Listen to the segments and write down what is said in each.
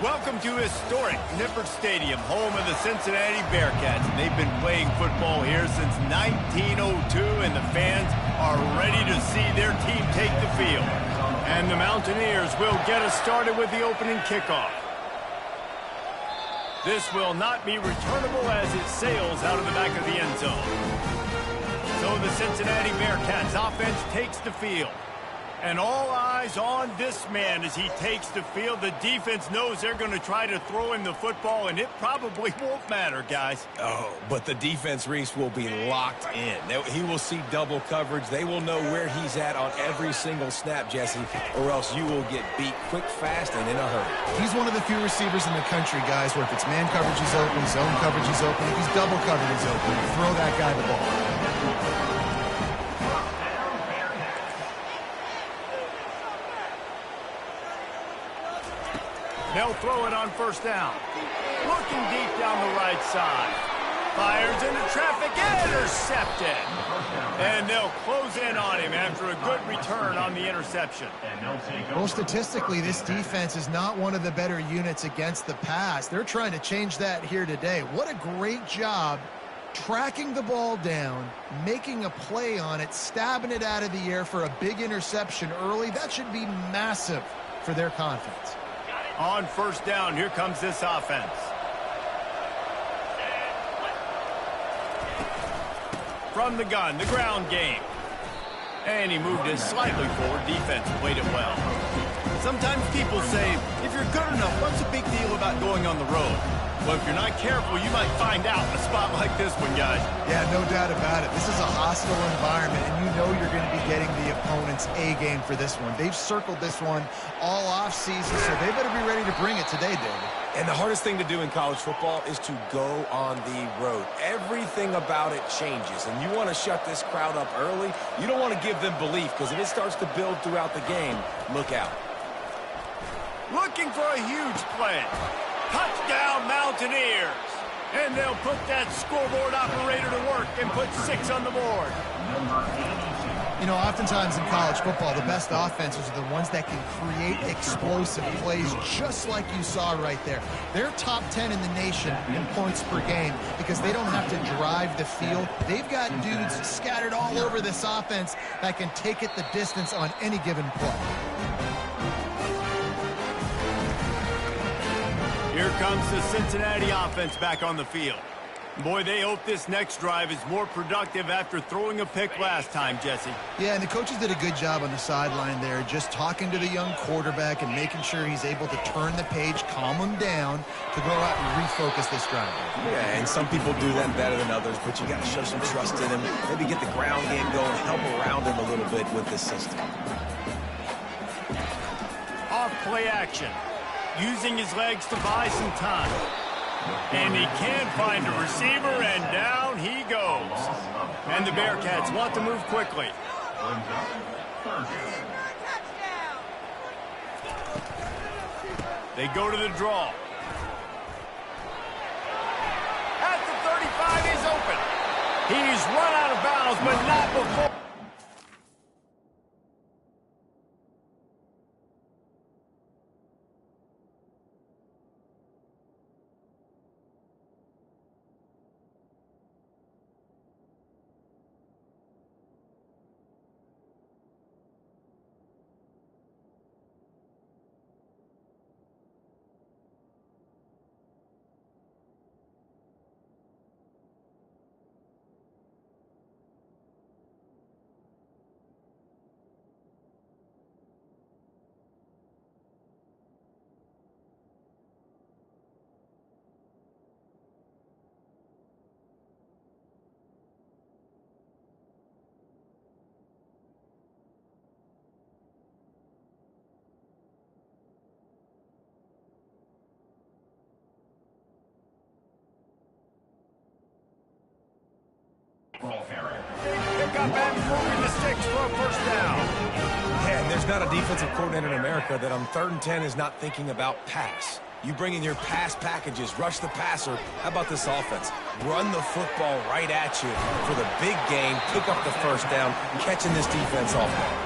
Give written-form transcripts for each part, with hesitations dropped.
Welcome to historic Nippert Stadium, home of the Cincinnati Bearcats. They've been playing football here since 1902, and the fans are ready to see their team take the field. And the Mountaineers will get us started with the opening kickoff. This will not be returnable as it sails out of the back of the end zone. So the Cincinnati Bearcats offense takes the field. And all eyes on this man as he takes the field. The defense knows they're going to try to throw him the football, and it probably won't matter, guys. Oh, but the defense, Reese, will be locked in. He will see double coverage. They will know where he's at on every single snap, Jesse, or else you will get beat quick, fast, and in a hurry. He's one of the few receivers in the country, guys, where if it's man coverage, he's open, zone coverage, he's open. If he's double covered, he's open. Throw that guy the ball. They'll throw it on first down. Looking deep down the right side. Fires into traffic, intercepted. And they'll close in on him after a good return on the interception. Well, statistically, this defense is not one of the better units against the pass. They're trying to change that here today. What a great job tracking the ball down, making a play on it, stabbing it out of the air for a big interception early. That should be massive for their confidence. On first down, here comes this offense. From the gun, the ground game. And he moved it slightly forward. Defense played it well. Sometimes people say, if you're good enough, what's the big deal about going on the road? Well, if you're not careful, you might find out in a spot like this one, guys. Yeah, no doubt about it. This is a hostile environment, and you know you're going to be getting the opponent's A game for this one. They've circled this one all offseason, so they better be ready to bring it today, David. And the hardest thing to do in college football is to go on the road. Everything about it changes, and you want to shut this crowd up early. You don't want to give them belief, because if it starts to build throughout the game, look out. Looking for a huge play. Touchdown, Mountaineers. And they'll put that scoreboard operator to work and put 6 on the board. You know, oftentimes in college football, the best offenses are the ones that can create explosive plays just like you saw right there. They're top 10 in the nation in points per game because they don't have to drive the field. They've got dudes scattered all over this offense that can take it the distance on any given play. Here comes the Cincinnati offense back on the field. Boy, they hope this next drive is more productive after throwing a pick last time, Jesse. Yeah, and the coaches did a good job on the sideline there, just talking to the young quarterback and making sure he's able to turn the page, calm him down to go out and refocus this drive. Yeah, and some people do that better than others, but you got to show some trust in him. Maybe get the ground game going, help around him a little bit with this system. Off play action. Using his legs to buy some time. And he can find a receiver, and down he goes. And the Bearcats want to move quickly. They go to the draw. At the 35, he's open. He's run out of bounds, but not before. Pick up and moving the sticks for a first down. Yeah, and there's not a defensive coordinator in America that on 3rd and 10 is not thinking about pass. You bring in your pass packages, rush the passer. How about this offense? Run the football right at you for the big gain, pick up the first down, catching this defense off guard.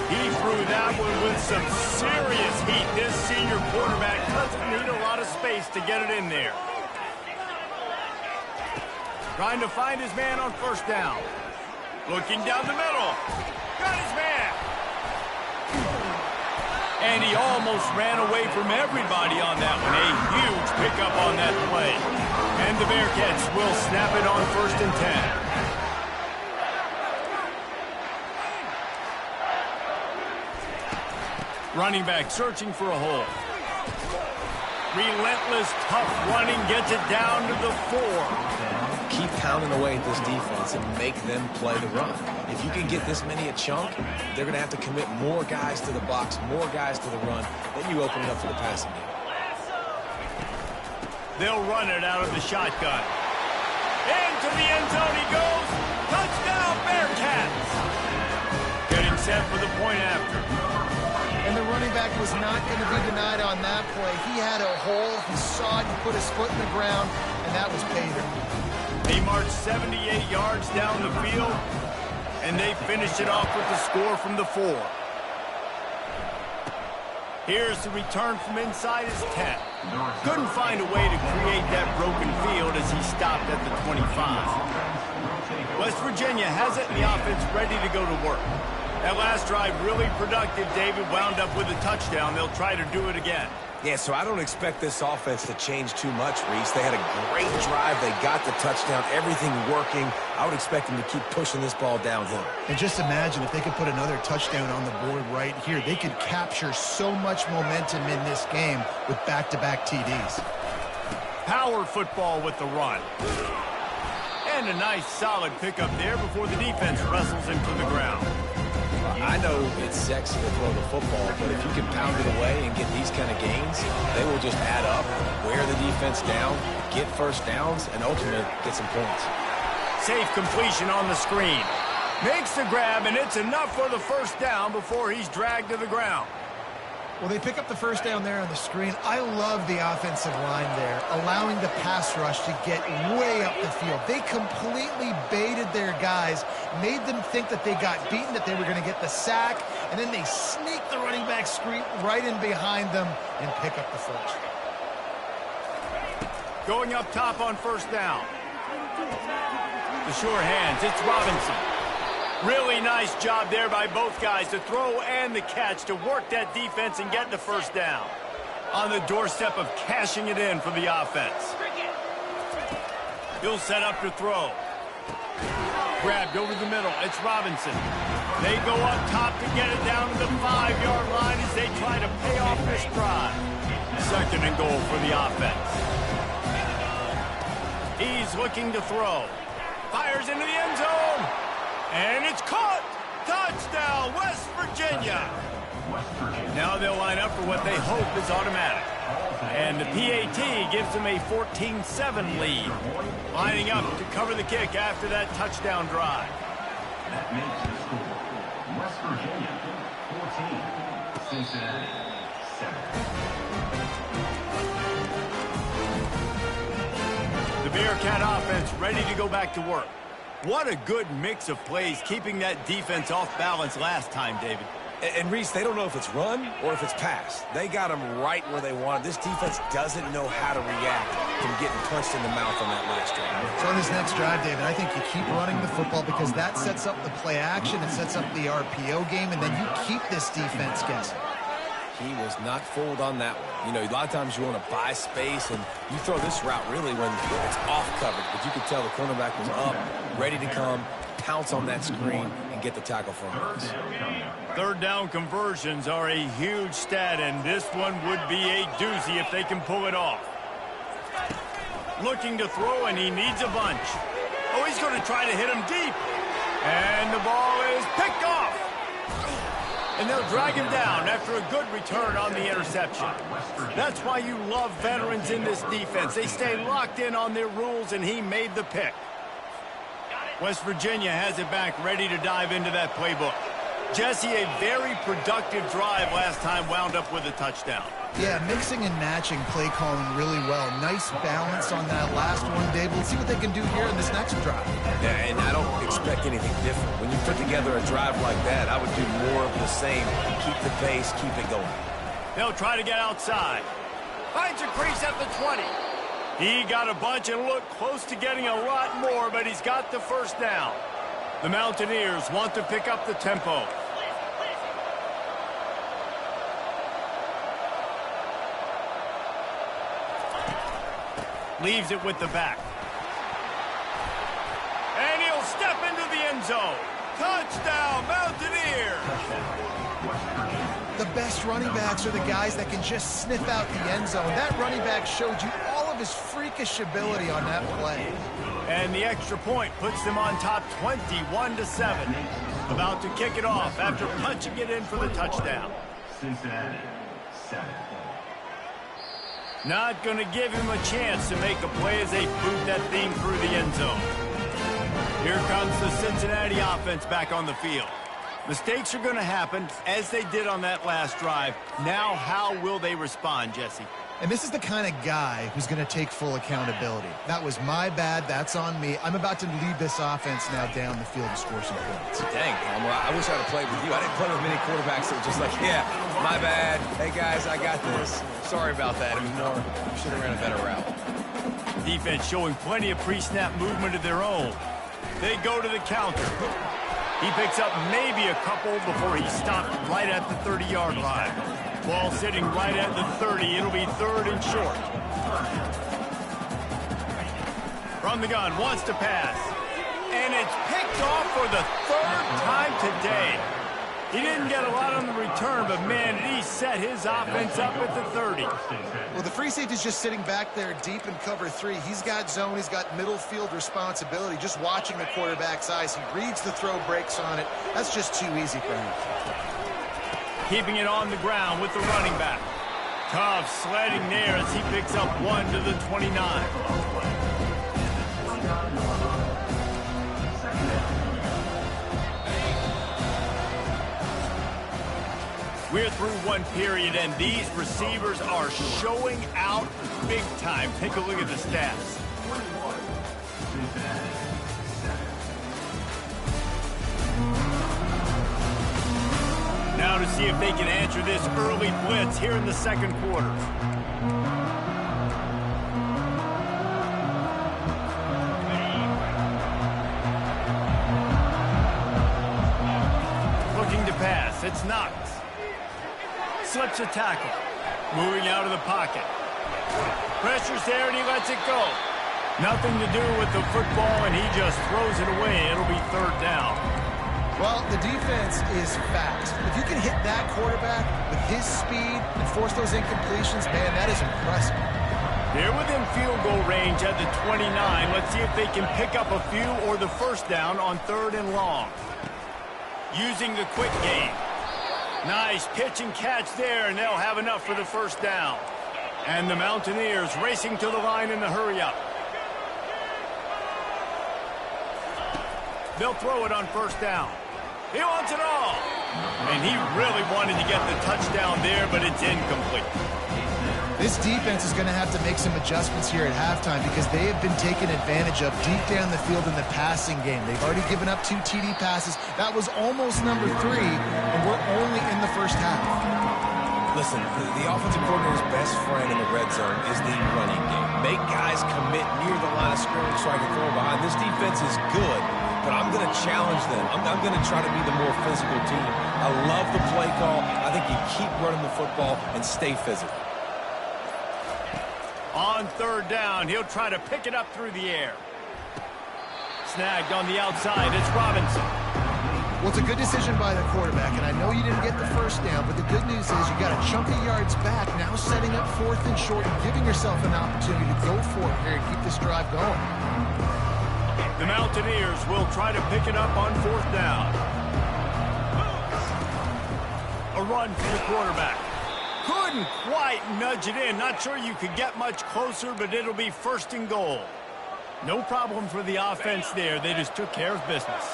He threw that one with some serious heat. This senior quarterback doesn't need a lot of space to get it in there. Trying to find his man on first down. Looking down the middle. Got his man. And he almost ran away from everybody on that one. A huge pickup on that play. And the Bearcats will snap it on 1st and 10. Running back searching for a hole. Relentless, tough running gets it down to the 4. Keep pounding away at this defense and make them play the run. If you can get this many a chunk, they're going to have to commit more guys to the box, more guys to the run. Then you open it up for the passing game. They'll run it out of the shotgun. Into the end zone he goes. Touchdown, Bearcats. Getting set for the point after. And the running back was not going to be denied on that play. He had a hole. He saw it. He put his foot in the ground, and that was pay dirt. He marched 78 yards down the field, and they finished it off with the score from the 4. Here's the return from inside his 10. Couldn't find a way to create that broken field as he stopped at the 25. West Virginia has it in the offense ready to go to work. That last drive really productive. David wound up with a touchdown. They'll try to do it again. Yeah, so I don't expect this offense to change too much, Reese. They had a great drive. They got the touchdown. Everything working. I would expect them to keep pushing this ball downhill. And just imagine if they could put another touchdown on the board right here. They could capture so much momentum in this game with back-to-back TDs. Power football with the run. And a nice solid pickup there before the defense wrestles him to the ground. I know it's sexy to throw the football, but if you can pound it away and get these kind of gains, they will just add up, wear the defense down, get first downs, and ultimately get some points. Safe completion on the screen. Makes the grab, and it's enough for the first down before he's dragged to the ground. Well, they pick up the first down there on the screen. I love the offensive line there, allowing the pass rush to get way up the field. They completely baited their guys, made them think that they got beaten, that they were going to get the sack, and then they sneak the running back screen right in behind them and pick up the first. Going up top on first down. The sure hands, it's Robinson. Really nice job there by both guys, the throw and the catch, to work that defense and get the first down. On the doorstep of cashing it in for the offense. He'll set up to throw. Grabbed over the middle, it's Robinson. They go up top to get it down to the 5-yard line as they try to pay off this drive. 2nd and goal for the offense. He's looking to throw. Fires into the end zone. And it's caught! Touchdown, West Virginia! Now they'll line up for what they hope is automatic. And the PAT gives them a 14-7 lead. Lining up to cover the kick after that touchdown drive. That makes the score West Virginia 14, Cincinnati 7. The Bearcat offense ready to go back to work. What a good mix of plays, keeping that defense off balance last time, David. And Reese, they don't know if it's run or if it's pass. They got them right where they want. This defense doesn't know how to react from getting punched in the mouth on that last drive. So on this next drive, David, I think you keep running the football because that sets up the play action, it sets up the RPO game, and then you keep this defense guessing. He was not fooled on that one. You know, a lot of times you want to buy space, and you throw this route really when it's off coverage. But you could tell the cornerback was up, ready to come, pounce on that screen, and get the tackle from us. 3rd down conversions are a huge stat, and this one would be a doozy if they can pull it off. Looking to throw, and he needs a bunch. Oh, he's going to try to hit him deep. And the ball is picked off. And they'll drag him down after a good return on the interception. That's why you love veterans in this defense. They stay locked in on their rules, and he made the pick. West Virginia has it back, ready to dive into that playbook. Jesse, a very productive drive last time, wound up with a touchdown. Yeah, mixing and matching play calling really well. Nice balance on that last one, Dave. Let's see what they can do here in this next drive. Yeah, and I don't expect anything different. When you put together a drive like that, I would do more of the same. Keep the pace, keep it going. They'll try to get outside. Finds a crease at the 20. He got a bunch and looked close to getting a lot more, but he's got the first down. The Mountaineers want to pick up the tempo. Leaves it with the back. And he'll step into the end zone. Touchdown, Mountaineers! The best running backs are the guys that can just sniff out the end zone. That running back showed you all of his freakish ability on that play. And the extra point puts them on top 21-7. About to kick it off after punching it in for the touchdown. Cincinnati, 7. Not going to give him a chance to make a play as they boot that thing through the end zone. Here comes the Cincinnati offense back on the field. Mistakes are going to happen, as they did on that last drive. Now, how will they respond, Jesse? And this is the kind of guy who's going to take full accountability. That was my bad. That's on me. I'm about to lead this offense now down the field to score some points. Dang, Palmer, I wish I'd have played with you. I didn't play with many quarterbacks that were just like, yeah, my bad. Hey, guys, I got this. Sorry about that. It was more, we should have ran a better route. Defense showing plenty of pre-snap movement of their own. They go to the counter. He picks up maybe a couple before he stopped right at the 30-yard line. Ball sitting right at the 30. It'll be third and short. From the gun, wants to pass. And it's picked off for the third time today. He didn't get a lot on the return, but man, he set his offense up at the 30. Well, the free safety's just sitting back there deep in cover 3. He's got zone. He's got middle field responsibility. Just watching the quarterback's eyes. He reads the throw, breaks on it. That's just too easy for him. Keeping it on the ground with the running back. Tough sledding there as he picks up 1 to the 29. We're through one period, and these receivers are showing out big time. Take a look at the stats. Now to see if they can answer this early blitz here in the second quarter. Looking to pass. It's Knox. Slips a tackle. Moving out of the pocket. Pressure's there and he lets it go. Nothing to do with the football and he just throws it away. It'll be third down. Well, the defense is fast. If you can hit that quarterback with his speed and force those incompletions, man, that is impressive. They're within field goal range at the 29. Let's see if they can pick up a few or the first down on third and long. Using the quick game. Nice pitch and catch there, and they'll have enough for the first down. And the Mountaineers racing to the line in the hurry-up. They'll throw it on first down. He wants it all. And he really wanted to get the touchdown there, but it's incomplete. This defense is going to have to make some adjustments here at halftime because they have been taken advantage of deep down the field in the passing game. They've already given up 2 TD passes. That was almost number 3, and we're only in the first half. Listen, the offensive coordinator's best friend in the red zone is the running game. Make guys commit near the line of scrimmage so I can throw behind. This defense is good, but I'm going to challenge them. I'm going to try to be the more physical team. I love the play call. I think you keep running the football and stay physical. On third down, he'll try to pick it up through the air. Snagged on the outside, it's Robinson. Well, it's a good decision by the quarterback, and I know you didn't get the first down, but the good news is you got a chunk of yards back, now setting up fourth and short and giving yourself an opportunity to go for it here and keep this drive going. The Mountaineers will try to pick it up on fourth down. A run for the quarterback. Couldn't quite nudge it in. Not sure you could get much closer, but it'll be first and goal. No problem for the offense there. They just took care of business.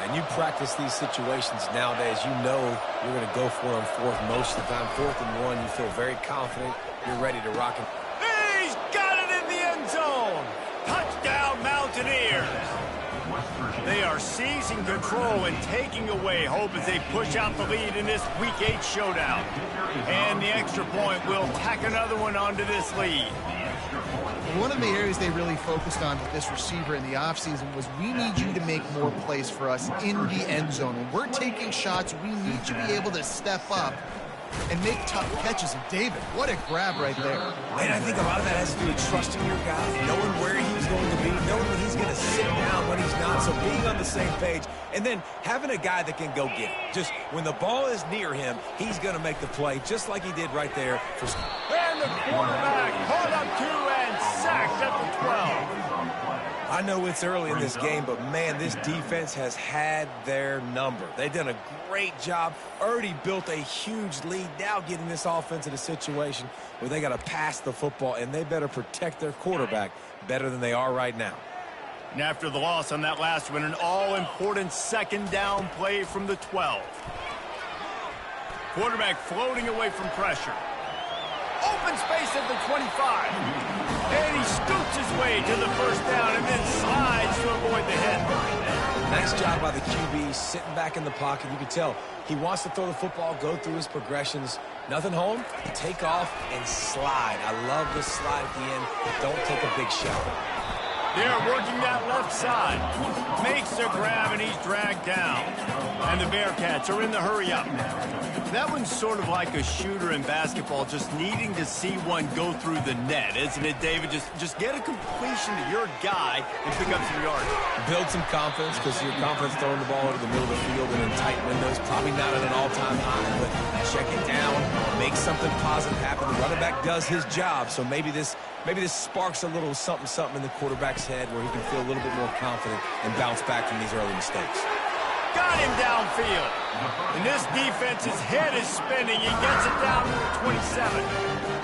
And you practice these situations nowadays, you know you're going to go for it on fourth most of the time. 4th and 1, you feel very confident. You're ready to rock it. He's got it in the end zone. Touchdown, Mountaineers. They are seizing control and taking away hope as they push out the lead in this Week 8 showdown. And the extra point will tack another one onto this lead. One of the areas they really focused on with this receiver in the offseason was we need you to make more plays for us in the end zone. When we're taking shots, we need you to be able to step up and make tough catches. And David, what a grab right there. And I think a lot of that has to do with trusting your guy, knowing where he's going to be, knowing when he's going to sit down, when he's not. So being on the same page, and then having a guy that can go get it. Just when the ball is near him, he's going to make the play, just like he did right there. And the quarterback caught up to and sacked at the 12. I know it's early in this game, but, man, this defense has had their number. They've done a great job, already built a huge lead, now getting this offense in a situation where they got to pass the football, and they better protect their quarterback better than they are right now. And after the loss on that last one, an all-important second down play from the 12. Quarterback floating away from pressure. Open space at the 25. And he scoots his way to the first down and then slides to avoid the hit. Nice job by the QB, sitting back in the pocket. You can tell he wants to throw the football, go through his progressions. Nothing home, take off and slide. I love the slide at the end, but don't take a big shot. They're working that left side. Makes the grab, and he's dragged down. And the Bearcats are in the hurry-up. That one's sort of like a shooter in basketball, just needing to see one go through the net, isn't it, David? Just get a completion to your guy and pick up some yards. Build some confidence, because your confidence throwing the ball into the middle of the field and in tight windows, probably not at an all-time high, but check it down, make something positive happen. The running back does his job, so maybe this sparks a little something in the quarterback's head where he can feel a little bit more confident and bounce back from these early mistakes. Got him downfield. And this defense's head is spinning. He gets it down to the 27.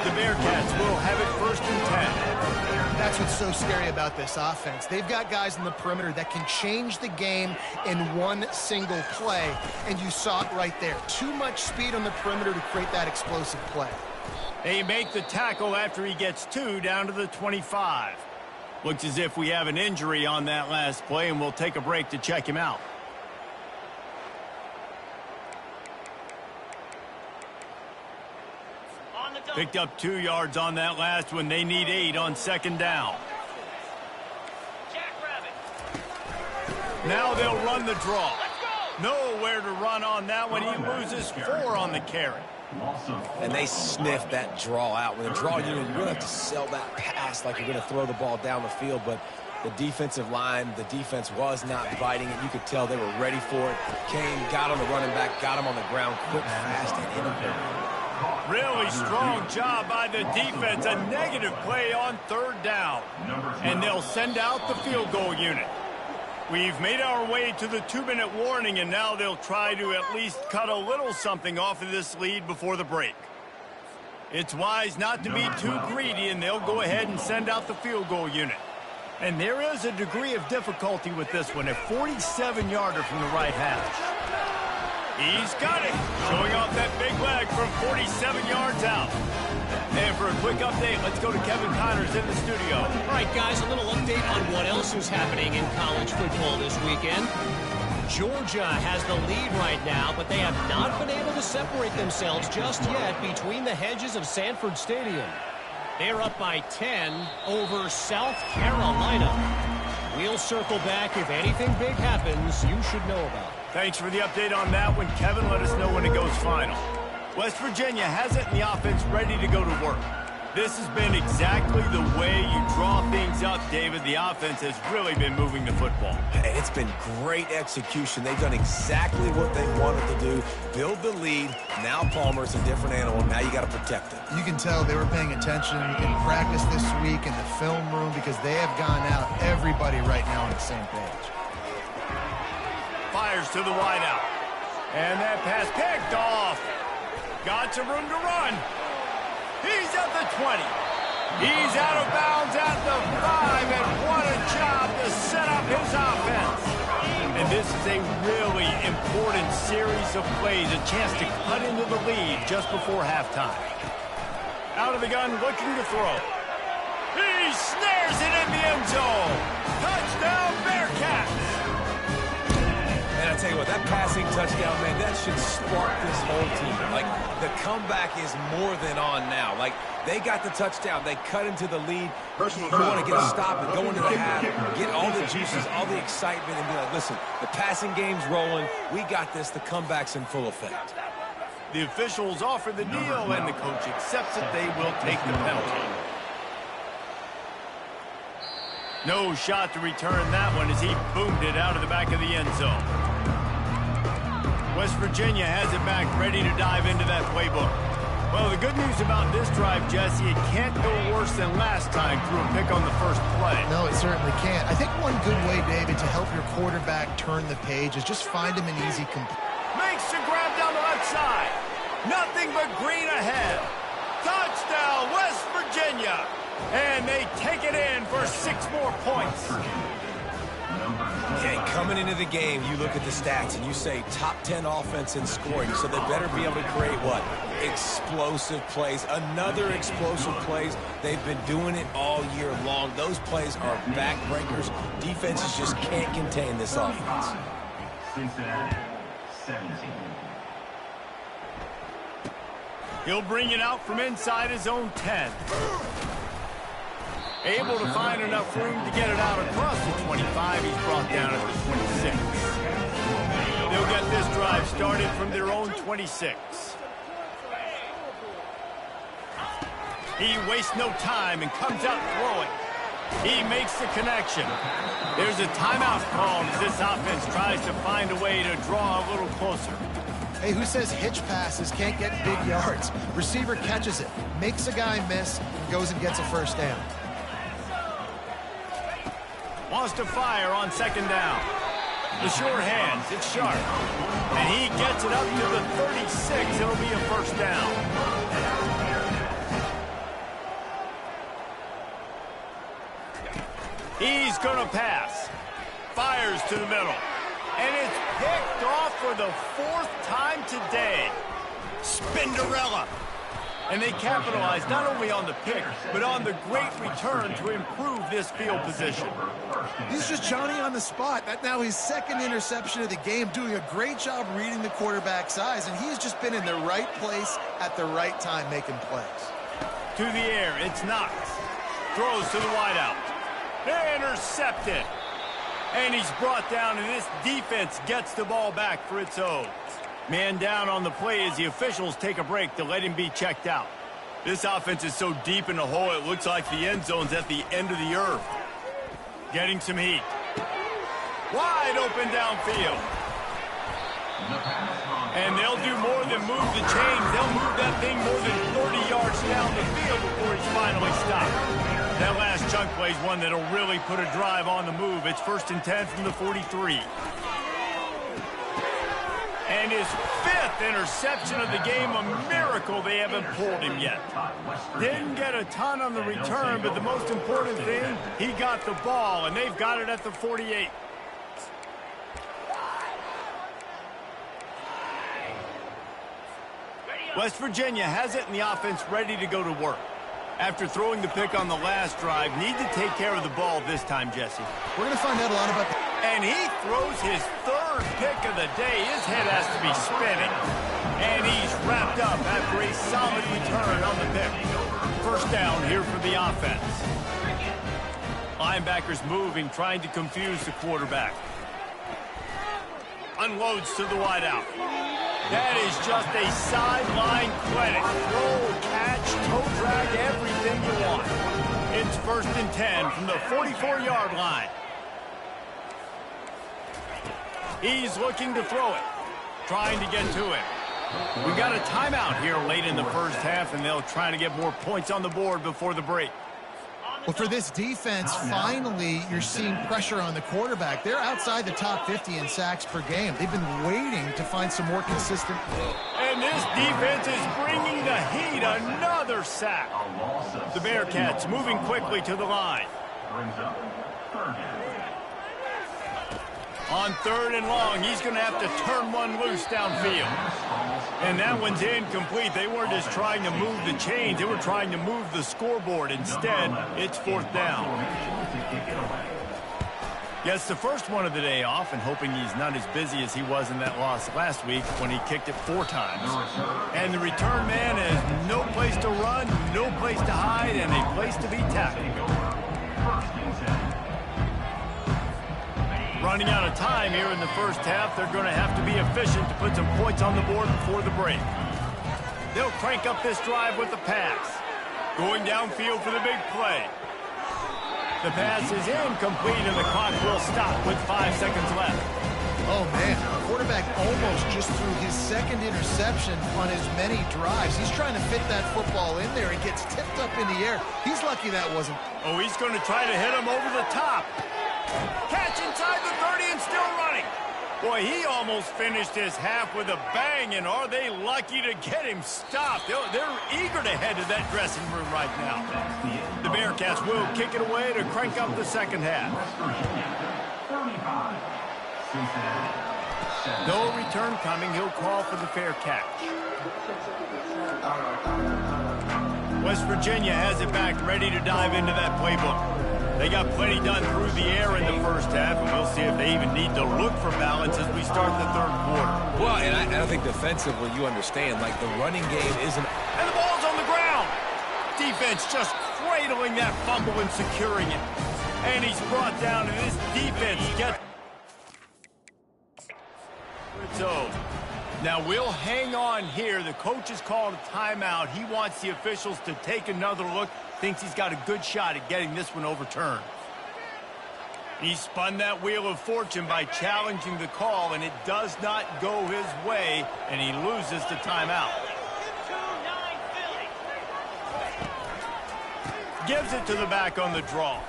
The Bearcats will have it 1st and 10. That's what's so scary about this offense. They've got guys in the perimeter that can change the game in one single play. And you saw it right there. Too much speed on the perimeter to create that explosive play. They make the tackle after he gets 2 down to the 25. Looks as if we have an injury on that last play, and we'll take a break to check him out. Picked up 2 yards on that last one. They need 8 on second down. Now they'll run the draw. Nowhere to run on that one. He loses 4 on the carry. And they sniff that draw out. When the draw unit, you really have to sell that pass like you're going to throw the ball down the field. But the defensive line, the defense was not biting it. You could tell they were ready for it. Came, got on the running back, got him on the ground quick, fast, and in a hurry. Really strong job by the defense. A negative play on 3rd down. And they'll send out the field goal unit. We've made our way to the 2-minute warning, and now they'll try to at least cut a little something off of this lead before the break. It's wise not to be too greedy, and they'll go ahead and send out the field goal unit. And there is a degree of difficulty with this one, a 47-yarder from the right hash. He's got it, showing off that big leg from 47 yards out. And for a quick update, let's go to Kevin Connors in the studio. All right, guys, a little update on what else is happening in college football this weekend. Georgia has the lead right now, but they have not been able to separate themselves just yet between the hedges of Sanford Stadium. They're up by 10 over South Carolina. We'll circle back. If anything big happens, you should know about it. Thanks for the update on that one, Kevin. Let us know when it goes final. West Virginia has it and the offense ready to go to work. This has been exactly the way you draw things up, David. The offense has really been moving the football. And it's been great execution. They've done exactly what they wanted to do. Build the lead. Now Palmer's a different animal. Now you got to protect it. You can tell they were paying attention in practice this week in the film room because they have gone out, everybody right now on the same page. Fires to the wideout. And that pass picked off. Got some room to run. He's at the 20. He's out of bounds at the 5, and what a job to set up his offense. And And this is a really important series of plays, a chance to cut into the lead just before halftime. Out of the gun, looking to throw. He snares it in the end zone. Touchdown, Bearcats. And I tell you what, that passing touchdown, man, that should spark this whole team. Like, the comeback is more than on now. Like, they got the touchdown. They cut into the lead. You want to get a stop and go into the half, get all the juices, all the excitement, and be like, listen, the passing game's rolling. We got this. The comeback's in full effect. The officials offer the deal, and the coach accepts it. They will take the penalty. No shot to return that one as he boomed it out of the back of the end zone. West Virginia has it back, ready to dive into that playbook. Well, the good news about this drive, Jesse, it can't go worse than last time through a pick on the first play. No, it certainly can't. I think one good way, David, to help your quarterback turn the page is just find him an easy complete. Makes the grab down the left side. Nothing but green ahead. Touchdown, West Virginia. And they take it in for 6 more points. Okay, coming into the game, you look at the stats and you say top 10 offense in scoring, so they better be able to create what? Explosive plays. Another explosive plays. They've been doing it all year long. Those plays are backbreakers. Defenses just can't contain this offense. Cincinnati, 17. He'll bring it out from inside his own 10. Able to find enough room to get it out across the 25. He's brought down at the 26. They'll get this drive started from their own 26. He wastes no time and comes out throwing. He makes the connection. There's a timeout called as this offense tries to find a way to draw a little closer. Hey, who says hitch passes can't get big yards? Receiver catches it, makes a guy miss, and goes and gets a first down. Wants to fire on second down. The short hands, it's sharp. And he gets it up to the 36. It'll be a first down. He's going to pass. Fires to the middle. And it's picked off for the 4th time today. Spinderella. And they capitalize not only on the pick, but on the great return to improve this field position. He's just Johnny on the spot. That's now his 2nd interception of the game, doing a great job reading the quarterback's eyes, and he's just been in the right place at the right time making plays. To the air, it's Knox. Throws to the wideout. Intercepted. And he's brought down, and this defense gets the ball back for its own. Man down on the play as the officials take a break to let him be checked out. This offense is so deep in the hole, it looks like the end zone's at the end of the earth. Getting some heat. Wide open downfield. And they'll do more than move the chains. They'll move that thing more than 30 yards down the field before he's finally stopped. That last chunk play is one that'll really put a drive on the move. It's 1st and 10 from the 43. And his 5th interception of the game, a miracle they haven't pulled him yet. Didn't get a ton on the return, but the most important thing, he got the ball, and they've got it at the 48. West Virginia has it, and the offense ready to go to work. After throwing the pick on the last drive, need to take care of the ball this time, Jesse. We're going to find out a lot about that. And he throws his 3rd pick of the day. His head has to be spinning. And he's wrapped up after a solid return on the pick. First down here for the offense. Linebackers moving, trying to confuse the quarterback. Unloads to the wideout. That is just a sideline credit. Throw, catch, toe drag, everything you want. It's 1st and 10 from the 44-yard line. He's looking to throw it, trying to get to it. We got a timeout here late in the first half, and they'll try to get more points on the board before the break. Well, for this defense, finally, you're seeing pressure on the quarterback. They're outside the top 50 in sacks per game. They've been waiting to find some more consistent. And this defense is bringing the heat. Another sack. The Bearcats moving quickly to the line. On 3rd and long, he's going to have to turn one loose downfield. And that one's incomplete. They weren't just trying to move the chains. They were trying to move the scoreboard. Instead, it's 4th down. Gets the first one of the day off and hoping he's not as busy as he was in that loss last week when he kicked it 4 times. And the return man has no place to run, no place to hide, and a place to be tackled. Running out of time here in the first half, they're going to have to be efficient to put some points on the board before the break. They'll crank up this drive with the pass. Going downfield for the big play. The pass is incomplete, and the clock will stop with 5 seconds left. Oh, man. The quarterback almost just threw his 2nd interception on as many drives. He's trying to fit that football in there. It gets tipped up in the air. He's lucky that wasn't. Oh, he's going to try to hit him over the top. Catch inside the 30 and still running. Boy, he almost finished his half with a bang, and are they lucky to get him stopped. They're eager to head to that dressing room right now. The Bearcats will kick it away to crank up the second half. No return coming. He'll call for the fair catch. West Virginia has it back, ready to dive into that playbook. They got plenty done through the air in the first half, and we'll see if they even need to look for balance as we start the 3rd quarter. Well, and I think defensively, you understand, like the running game isn't... And the ball's on the ground. Defense just cradling that fumble and securing it. And he's brought down, and this defense gets... So, now we'll hang on here. The coach has called a timeout. He wants the officials to take another look. Thinks he's got a good shot at getting this one overturned. He spun that wheel of fortune by challenging the call, and it does not go his way, and he loses the timeout. Gives it to the back on the draw.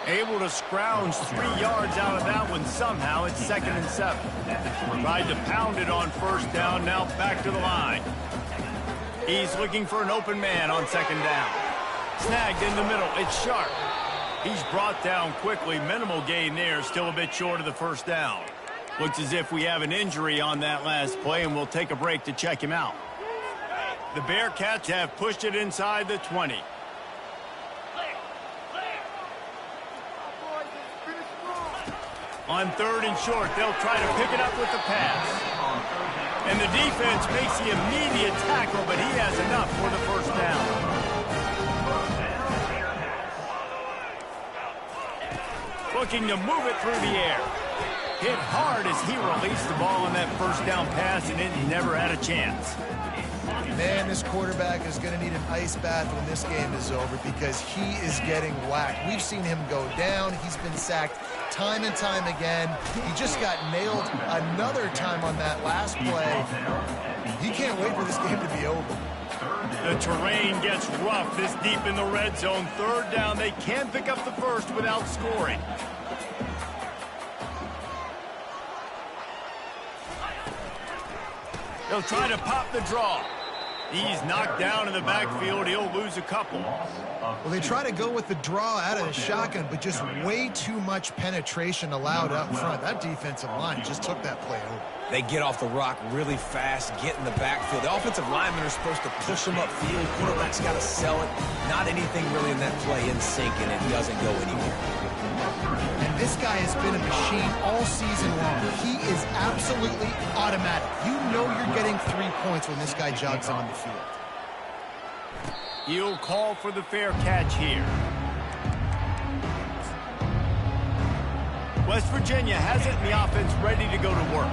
Able to scrounge 3 yards out of that one somehow. It's 2nd and 7. Tried to pound it on 1st down, now back to the line. He's looking for an open man on 2nd down. Snagged in the middle. It's Sharp. He's brought down quickly. Minimal gain there. Still a bit short of the 1st down. Looks as if we have an injury on that last play, and we'll take a break to check him out. The Bearcats have pushed it inside the 20. On 3rd and short, they'll try to pick it up with the pass. And the defense makes the immediate tackle, but he has enough for the 1st down. Looking to move it through the air. Hit hard as he released the ball on that 1st down pass, and it never had a chance. Man, this quarterback is going to need an ice bath when this game is over because he is getting whacked. We've seen him go down. He's been sacked time and time again. He just got nailed another time on that last play. He can't wait for this game to be over. The terrain gets rough this deep in the red zone. 3rd down, they can't pick up the first without scoring. They'll try to pop the draw. He's knocked down in the backfield. He'll lose a couple. Well, they try to go with the draw out of the shotgun, but just way too much penetration allowed up front. That defensive line just took that play over. They get off the rock really fast, get in the backfield. The offensive linemen are supposed to push them upfield. Quarterback's got to sell it. Not anything really in that play in sync, and it doesn't go anywhere. And this guy has been a machine all season long. He is absolutely automatic. You know you're getting 3 points when this guy jogs on the field. He'll call for the fair catch here. West Virginia has it in the offense ready to go to work.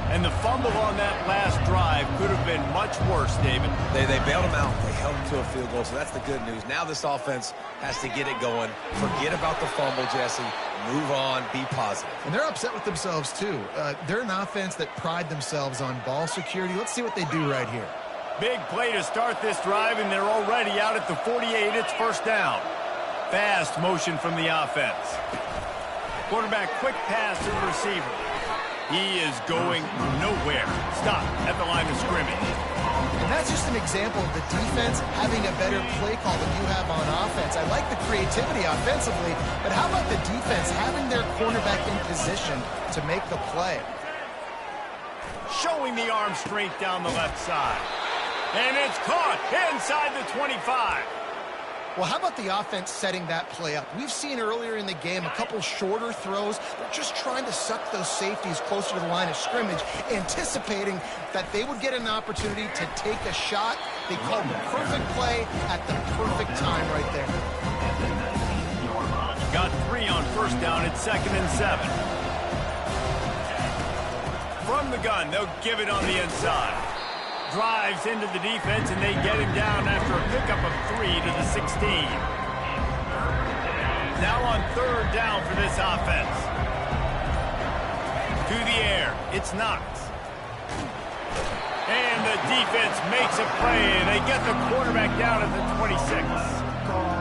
And the fumble on that last drive could have been much worse, David. They bailed him out. They held him to a field goal, so that's the good news. Now this offense has to get it going. Forget about the fumble, Jesse. Move on. Be positive. And they're upset with themselves, too. They're an offense that pride themselves on ball security. Let's see what they do right here. Big play to start this drive, and they're already out at the 48. It's 1st down. Fast motion from the offense. Quarterback quick pass to the receiver. He is going nowhere. Stop at the line of scrimmage. And that's just an example of the defense having a better play call than you have on offense. I like the creativity offensively, but how about the defense having their cornerback in position to make the play? Showing the arm strength down the left side. And it's caught inside the 25. Well, how about the offense setting that play up? We've seen earlier in the game a couple shorter throws. They're just trying to suck those safeties closer to the line of scrimmage, anticipating that they would get an opportunity to take a shot. They called the perfect play at the perfect time right there. Got 3 on first down at 2nd and 7. From the gun, they'll give it on the inside. Drives into the defense, and they get him down after a pickup of 3 to the 16. Now on 3rd down for this offense. To the air, it's Knox. And the defense makes a play, and they get the quarterback down at the 26.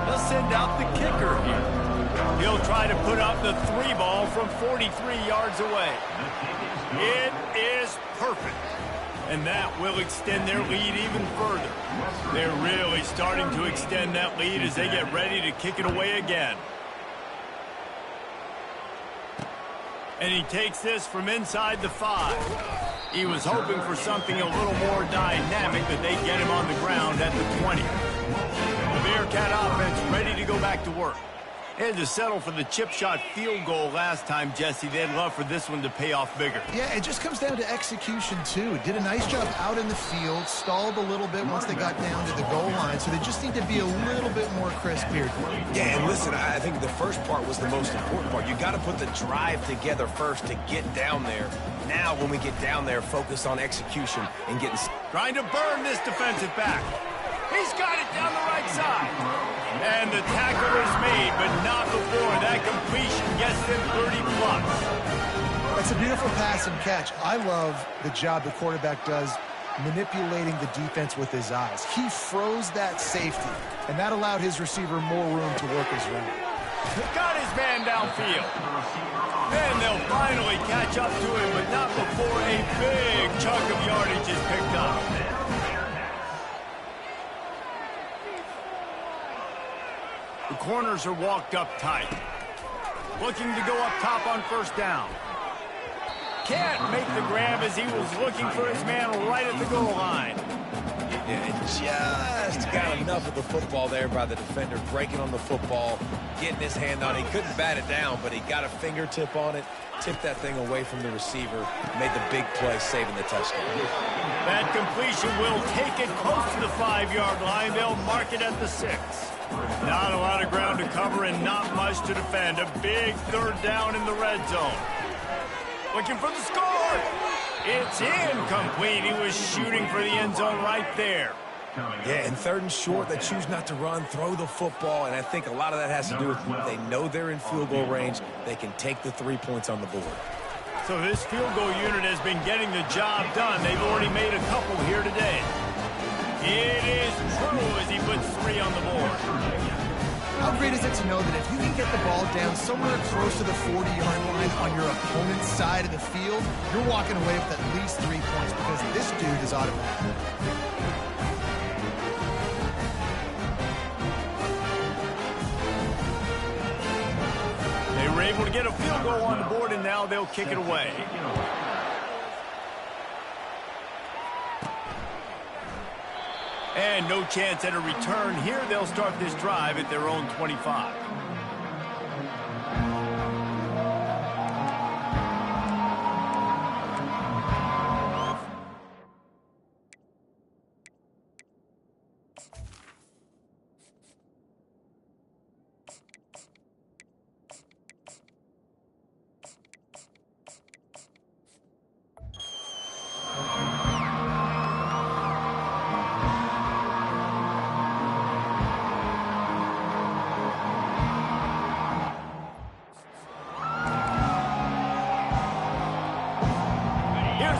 They'll send out the kicker here. He'll try to put up the 3 ball from 43 yards away. It is perfect. And that will extend their lead even further. They're really starting to extend that lead as they get ready to kick it away again. And he takes this from inside the 5. He was hoping for something a little more dynamic, but they get him on the ground at the 20. The Bearcat offense ready to go back to work. Had to settle for the chip shot field goal last time, Jesse. They'd love for this one to pay off bigger. Yeah, it just comes down to execution, too. Did a nice job out in the field, stalled a little bit once they got down to the goal line, so they just need to be a little bit more crisp here. Yeah, and listen, I think the first part was the most important part. You got to put the drive together first to get down there. Now, when we get down there, focus on execution and getting... Trying to burn this defensive back. He's got it down the right side. And the tackle is made, but not before that completion gets them 30-plus. That's a beautiful pass and catch. I love the job the quarterback does manipulating the defense with his eyes. He froze that safety, and that allowed his receiver more room to work his route. Got his man downfield. And they'll finally catch up to him, but not before a big chunk of yardage is picked up. The corners are walked up tight. Looking to go up top on first down. Can't make the grab as he was looking for his man right at the goal line. Yeah, and just got enough of the football there by the defender, breaking on the football, getting his hand on it. He couldn't bat it down, but he got a fingertip on it, tipped that thing away from the receiver, made the big play, saving the touchdown. That completion will take it close to the 5-yard line. They'll mark it at the 6. Not a lot of ground to cover and not much to defend. A big 3rd down in the red zone. Looking for the score. It's incomplete. He was shooting for the end zone right there. Yeah, and 3rd and short, they choose not to run, throw the football, and I think a lot of that has to do with they know they're in field goal range. They can take the 3 points on the board. So this field goal unit has been getting the job done. They've already made a couple here today. It is true as he puts 3 on the board. How great is it to know that if you can get the ball down somewhere close to the 40-yard line on your opponent's side of the field, you're walking away with at least 3 points because this dude is automatic. They were able to get a field goal on the board, and now they'll kick it away. And no chance at a return here. They'll start this drive at their own 25.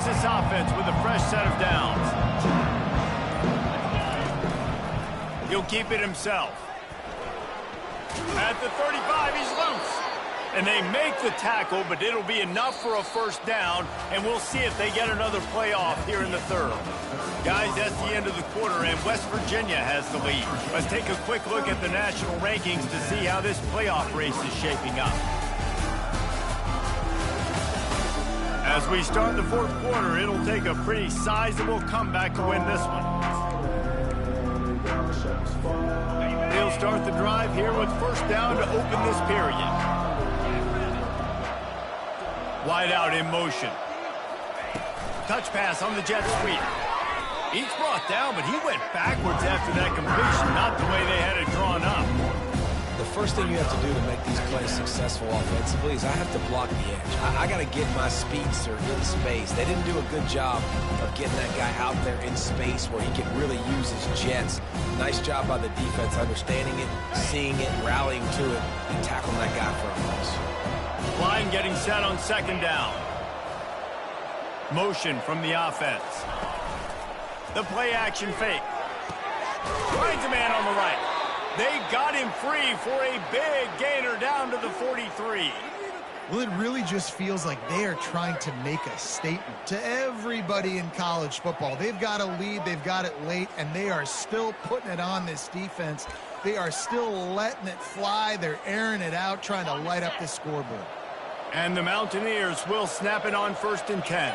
This offense with a fresh set of downs. He'll keep it himself. At the 35, he's loose. And they make the tackle, but it'll be enough for a first down, and we'll see if they get another playoff here in the third. Guys, that's the end of the quarter, and West Virginia has the lead. Let's take a quick look at the national rankings to see how this playoff race is shaping up. As we start the fourth quarter, it'll take a pretty sizable comeback to win this one. They'll start the drive here with first down to open this period. Wide out in motion. Touch pass on the jet sweep. He's brought down, but he went backwards after that completion, not the way they had it drawn up. The first thing you have to do to make these plays successful offensively is I have to block the edge. I got to get my speedster in space. They didn't do a good job of getting that guy out there in space where he can really use his jets. Nice job by the defense understanding it, seeing it, rallying to it, and tackling that guy for a loss. Line getting set on second down. Motion from the offense. The play action fake. Finds a man on the right. They got him free for a big gainer down to the 43. Well, it really just feels like they are trying to make a statement to everybody in college football. They've got a lead, they've got it late, and they are still putting it on this defense. They are still letting it fly. They're airing it out, trying to light up the scoreboard. And the Mountaineers will snap it on 1st and 10.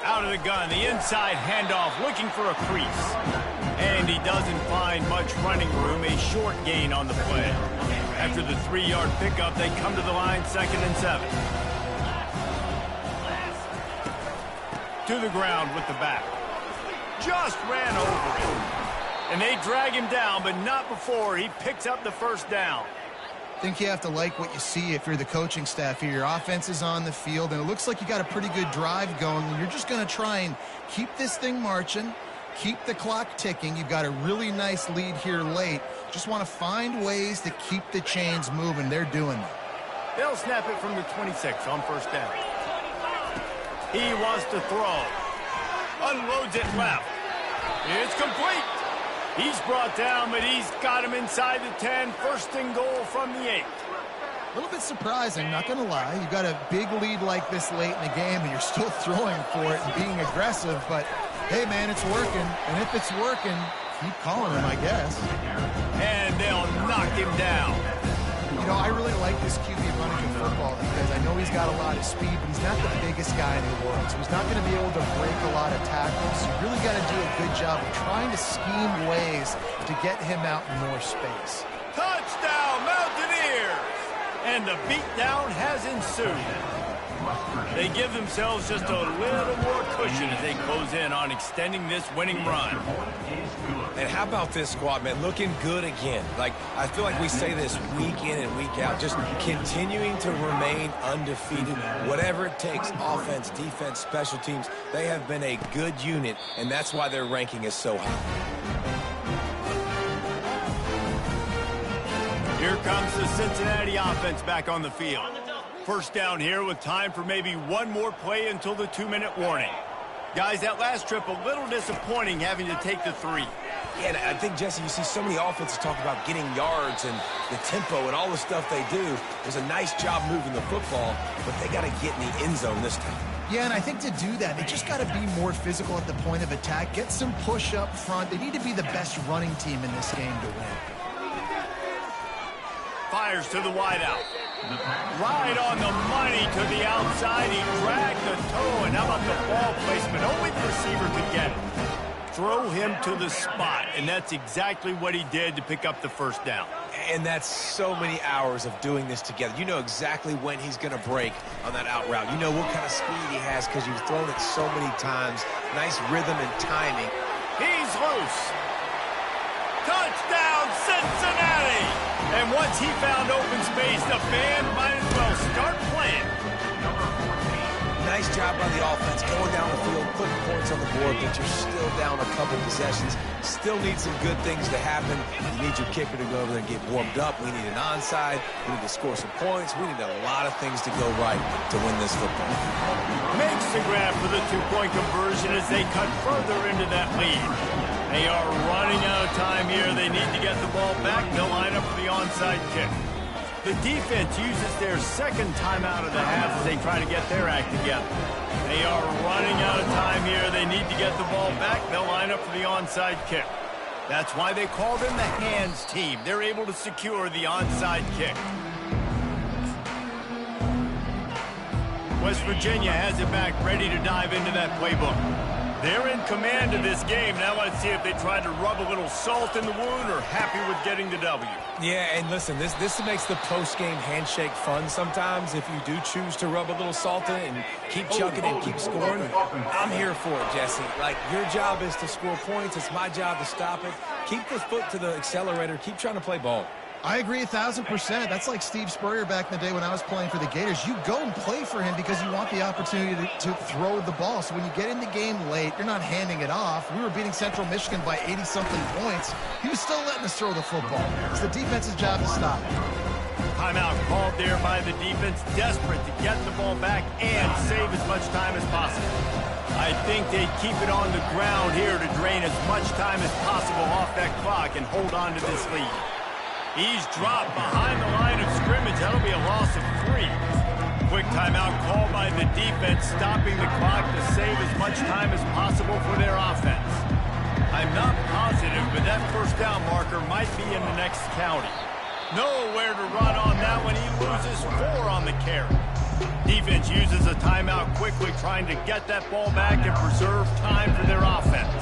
Out of the gun, the inside handoff, looking for a crease. And he doesn't find much running room, a short gain on the play. After the 3-yard pickup, they come to the line 2nd and 7. To the ground with the back. Just ran over him. And they drag him down, but not before he picks up the first down. I think you have to like what you see if you're the coaching staff here. Your offense is on the field, and it looks like you got a pretty good drive going, and you're just going to try and keep this thing marching, keep the clock ticking. You've got a really nice lead here late. Just want to find ways to keep the chains moving. They're doing that. They'll snap it from the 26 on first down. He wants to throw. Unloads it left. It's complete. He's brought down, but he's got him inside the 10. First and goal from the 8. A little bit surprising, not going to lie. You've got a big lead like this late in the game, and you're still throwing for it and being aggressive. But, hey, man, it's working. And if it's working, keep calling him, I guess. And they'll knock him down. You know, I really like this QB running in football because I know he's got a lot of speed, but he's not the biggest guy in the world. So he's not going to be able to break a lot of tackles. So you really got to do a good job of trying to scheme ways to get him out in more space. Touchdown, Mountaineers! And the beatdown has ensued. They give themselves just a little more cushion as they close in on extending this winning run. And how about this squad, man? Looking good again. Like, I feel like we say this week in and week out, just continuing to remain undefeated. Whatever it takes, offense, defense, special teams, they have been a good unit, and that's why their ranking is so high. Here comes the Cincinnati offense back on the field. First down here with time for maybe one more play until the 2-minute warning. Guys, that last trip a little disappointing having to take the 3. Yeah, and I think, Jesse, you see so many offenses talk about getting yards and the tempo and all the stuff they do. It was a nice job moving the football, but they got to get in the end zone this time. Yeah, and I think to do that, they just got to be more physical at the point of attack, get some push up front. They need to be the best running team in this game to win. Fires to the wideout. Right on the money to the outside. He dragged the toe, and how about the ball placement? Only the receiver could get it. Throw him to the spot, and that's exactly what he did to pick up the first down. And that's so many hours of doing this together. You know exactly when he's going to break on that out route. You know what kind of speed he has because you've thrown it so many times. Nice rhythm and timing. He's loose. Touchdown, Cincinnati! And once he found open space, the band might as well start playing. Nice job by the offense going down the field, putting points on the board, but you're still down a couple possessions. Still need some good things to happen. You need your kicker to go over there and get warmed up. We need an onside. We need to score some points. We need a lot of things to go right to win this football. Makes the grab for the 2-point conversion as they cut further into that lead. They are running out of time here. They need to get the ball back. They'll line up for the onside kick. The defense uses their second timeout of the half as they try to get their act together. They are running out of time here. They need to get the ball back. They'll line up for the onside kick. That's why they call them the hands team. They're able to secure the onside kick. West Virginia has it back, ready to dive into that playbook. They're in command of this game. Now let's see if they try to rub a little salt in the wound or happy with getting the W. Yeah, and listen, this makes the post-game handshake fun sometimes if you do choose to rub a little salt in and keep chucking and keep scoring. I'm here for it, Jesse. Like, your job is to score points. It's my job to stop it. Keep the foot to the accelerator. Keep trying to play ball. I agree 1,000%. That's like Steve Spurrier back in the day when I was playing for the Gators. You go and play for him because you want the opportunity to throw the ball. So when you get in the game late, you're not handing it off. We were beating Central Michigan by 80-something points. He was still letting us throw the football. It's the defense's job to stop it. Timeout called there by the defense, desperate to get the ball back and save as much time as possible. I think they keep it on the ground here to drain as much time as possible off that clock and hold on to this lead. He's dropped behind the line of scrimmage. That'll be a loss of 3. Quick timeout called by the defense, stopping the clock to save as much time as possible for their offense. I'm not positive, but that first down marker might be in the next county. Nowhere to run on that one. He loses 4 on the carry. Defense uses a timeout quickly, trying to get that ball back and preserve time for their offense.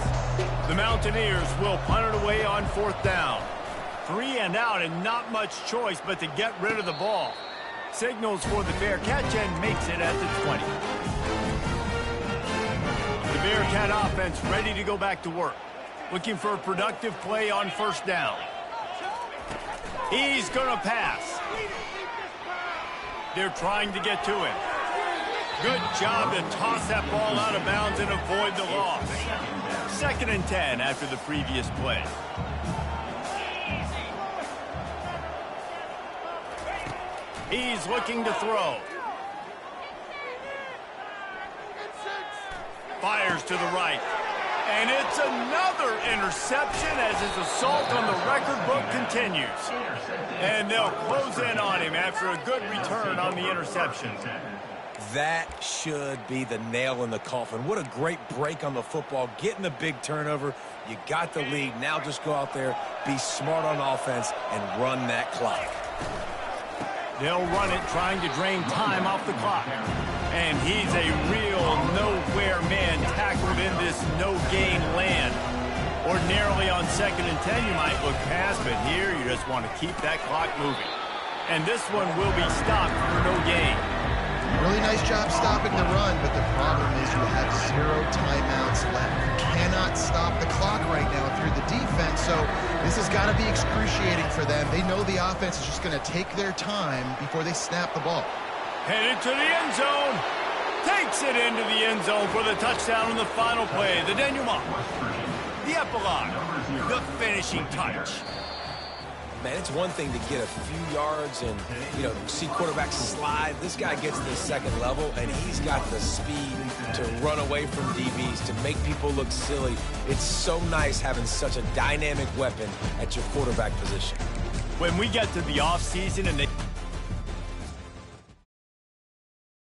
The Mountaineers will punt it away on 4th down. 3 and out, and not much choice but to get rid of the ball. Signals for the Bearcats and makes it at the 20. The Bearcat offense ready to go back to work. Looking for a productive play on 1st down. He's going to pass. They're trying to get to him. Good job to toss that ball out of bounds and avoid the loss. 2nd and 10 after the previous play. He's looking to throw. Fires to the right. And it's another interception as his assault on the record book continues. And they'll close in on him after a good return on the interception. That should be the nail in the coffin. What a great break on the football. Getting the big turnover. You got the lead. Now just go out there, be smart on offense, and run that clock. They'll run it, trying to drain time off the clock. And he's a real nowhere man tackled in this no-gain land. Ordinarily on 2nd and 10, you might look past, but here you just want to keep that clock moving. And this one will be stopped for no gain. Really nice job stopping the run, but the problem is you have 0 timeouts left. You cannot stop the clock right now if you're the defense, so this has got to be excruciating for them. They know the offense is just going to take their time before they snap the ball. Headed to the end zone. Takes it into the end zone for the touchdown in the final play. The denouement. The epilogue. The finishing touch. Man, it's one thing to get a few yards and, see quarterbacks slide. This guy gets to the 2nd level, and he's got the speed to run away from DBs, to make people look silly. It's so nice having such a dynamic weapon at your quarterback position. When we get to the offseason and they